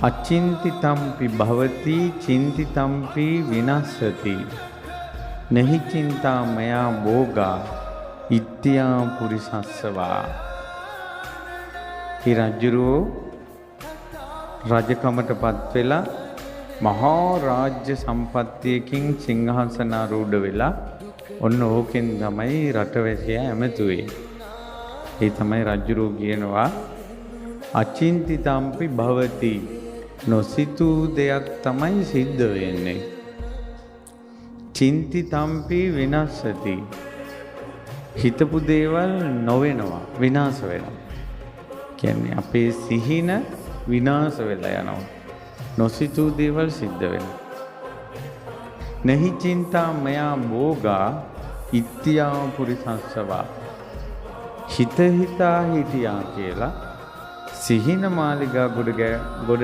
අචින්තිතම්පි භවති චින්තිතම්පි විනස්සති නහි චින්තා මයා භෝගා ඉත්‍යා පුරිසස්සවා. හි රජුරෝ රජකමටපත් වෙලා මහා රාජ්‍ය සම්පත්තියකින් සිංහාසනාරූඪ වෙලා ඔන්න ඕකෙන් තමයි රටවැසියා ඇමතුවේ. ඒ තමයි රජුරෝ කියනවා අචින්තිතම්පි භවති, නොසිතූ දෙයක් තමයි සිද්ධ වෙන්නේ. චින්තිතම්පි විනස්සති, හිතපු දේවල් නොවෙනවා, විනාශ වෙනවා. කියන්නේ අපේ සිහින විනාශ වෙලා යනවා. නොසිතූ දේවල් සිද්ධ වෙනවා. නහි චින්තා මයා භෝගා ඉත්‍යා පුරිසස්සවා. හිත හිතා හිටියා කියලා සිහින මාලිගා ගොඩ